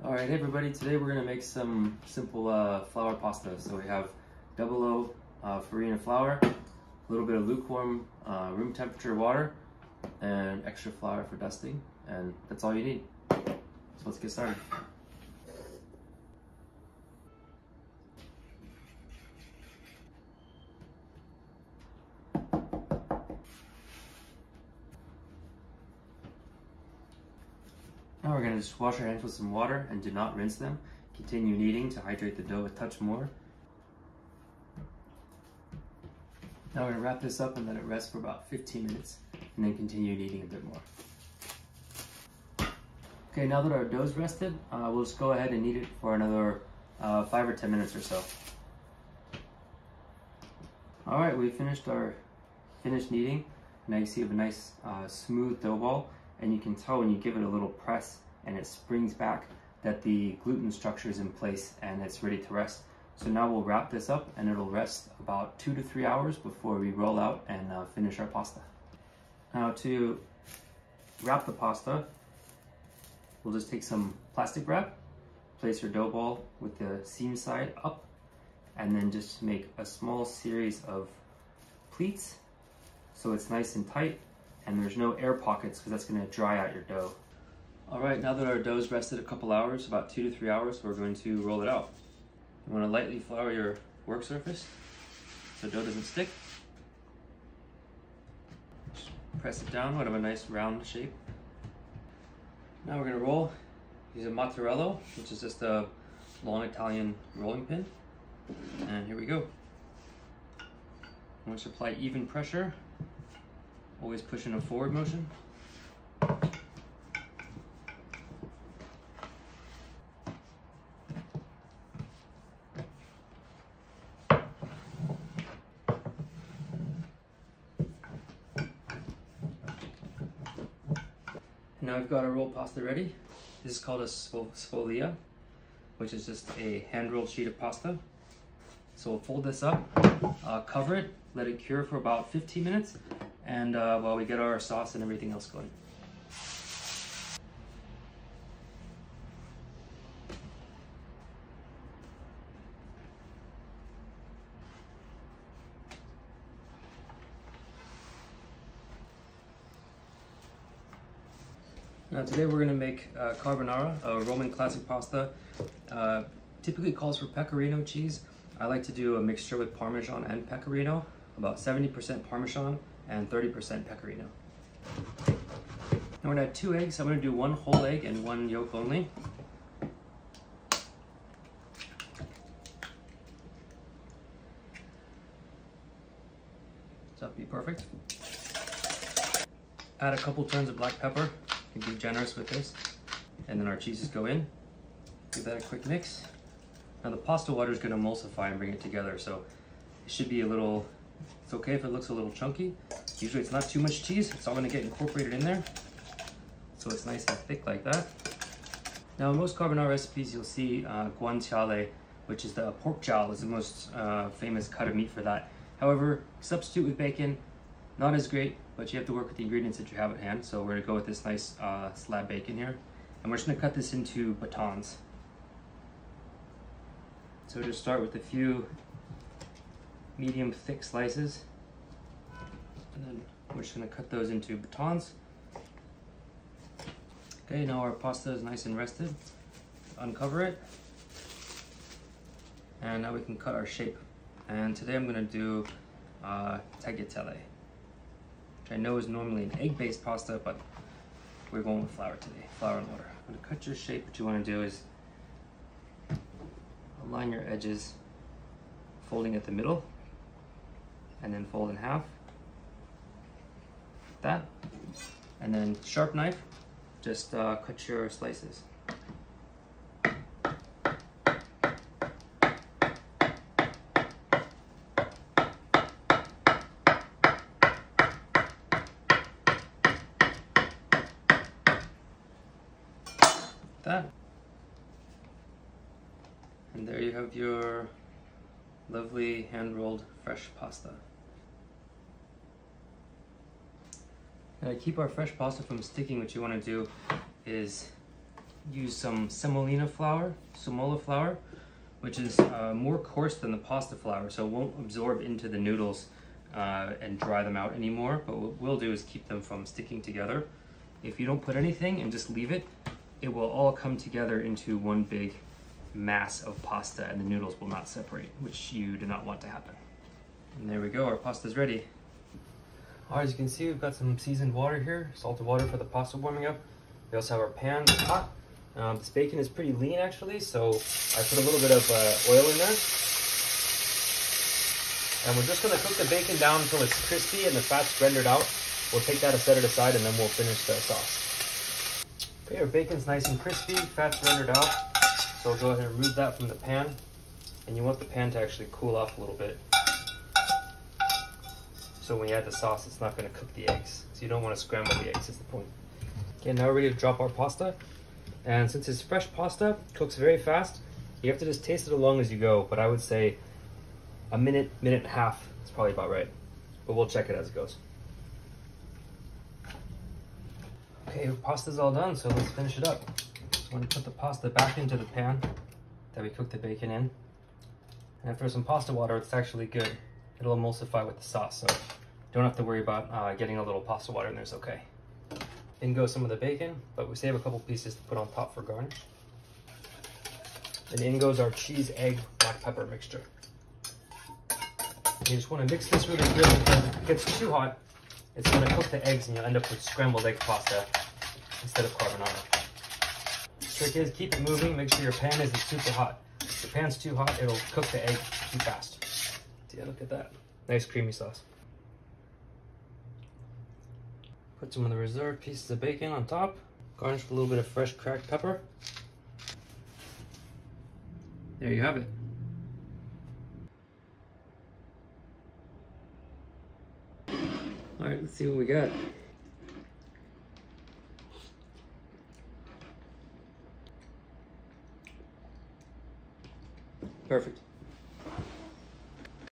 Alright, hey everybody, today we're going to make some simple flour pasta. So we have double O farina flour, a little bit of lukewarm room temperature water, and extra flour for dusting, and that's all you need. So let's get started. Now we're going to just wash our hands with some water and do not rinse them. Continue kneading to hydrate the dough a touch more. Now we're going to wrap this up and let it rest for about 15 minutes and then continue kneading a bit more. Okay, now that our dough's rested, we'll just go ahead and knead it for another 5 or 10 minutes or so. Alright, we finished kneading. Now you see we have a nice smooth dough ball. And you can tell when you give it a little press and it springs back that the gluten structure is in place and it's ready to rest. So now we'll wrap this up and it'll rest about 2 to 3 hours before we roll out and finish our pasta. Now to wrap the pasta, we'll just take some plastic wrap, place your dough ball with the seam side up, and then just make a small series of pleats so it's nice and tight. And there's no air pockets because that's going to dry out your dough. Alright, now that our dough's rested a couple hours, about 2 to 3 hours, we're going to roll it out. You want to lightly flour your work surface so dough doesn't stick. Just press it down, we'll have a nice round shape. Now we're going to roll. Use a mozzarella, which is just a long Italian rolling pin. And here we go. Once you apply even pressure, always push in a forward motion. Now we've got our rolled pasta ready. This is called a sfoglia, which is just a hand-rolled sheet of pasta. So we'll fold this up, cover it, let it cure for about 15 minutes, and while we get our sauce and everything else going. Now today we're going to make carbonara, a Roman classic pasta. Typically calls for pecorino cheese. I like to do a mixture with Parmesan and pecorino, about 70% Parmesan and 30% pecorino. Now we're going to add 2 eggs. I'm going to do 1 whole egg and 1 yolk only. So that'll be perfect. Add a couple turns of black pepper. You can be generous with this. And then our cheeses go in. Give that a quick mix. Now the pasta water is going to emulsify and bring it together, so it should be a little, it's okay if it looks a little chunky. Usually it's not too much cheese, it's all going to get incorporated in there. So it's nice and thick like that. Now in most carbonara recipes you'll see guanciale, which is the pork jowl, is the most famous cut of meat for that. However, substitute with bacon, not as great, but you have to work with the ingredients that you have at hand. So we're going to go with this nice slab bacon here. And we're just going to cut this into batons. So just start with a few medium thick slices, and then we're just going to cut those into batons. Okay, now our pasta is nice and rested. Uncover it, and now we can cut our shape. And today I'm going to do tagliatelle, which I know is normally an egg-based pasta, but we're going with flour today, flour and water. I'm going to cut your shape. What you want to do is align your edges, folding at the middle, and then fold in half, like that. And then sharp knife, just cut your slices. That. And there you have your lovely hand-rolled fresh pasta. Now to keep our fresh pasta from sticking, what you want to do is use some semolina flour, which is more coarse than the pasta flour, so it won't absorb into the noodles and dry them out anymore. But what we'll do is keep them from sticking together. If you don't put anything and just leave it, it will all come together into one big mass of pasta, and the noodles will not separate, which you do not want to happen. And there we go, our pasta's ready. All right, as you can see, we've got some seasoned water here, salted water for the pasta warming up. We also have our pan that's hot. This bacon is pretty lean actually, so I put a little bit of oil in there. And we're just gonna cook the bacon down until it's crispy and the fat's rendered out. We'll take that and set it aside, and then we'll finish the sauce. Okay, our bacon's nice and crispy, fat's rendered out. So we'll go ahead and remove that from the pan. And you want the pan to actually cool off a little bit. So when you add the sauce, it's not going to cook the eggs. So you don't want to scramble the eggs, is the point. Okay, now we're ready to drop our pasta. And since it's fresh pasta, it cooks very fast. You have to just taste it along as you go. But I would say a minute, minute and a half is probably about right. But we'll check it as it goes. Okay, our pasta's all done, so let's finish it up. So I'm going to put the pasta back into the pan that we cooked the bacon in. And after some pasta water, it's actually good. It'll emulsify with the sauce, so don't have to worry about getting a little pasta water in there, it's okay. In goes some of the bacon, but we save a couple pieces to put on top for garnish. And in goes our cheese, egg, black pepper mixture. You just want to mix this really good, because if it gets too hot, it's going to cook the eggs and you'll end up with scrambled egg pasta instead of carbonara. The trick is keep it moving, make sure your pan isn't super hot. If the pan's too hot, it'll cook the egg too fast. Yeah, look at that. Nice creamy sauce. Put some of the reserved pieces of bacon on top. Garnish with a little bit of fresh cracked pepper. There you have it. All right, let's see what we got. Perfect.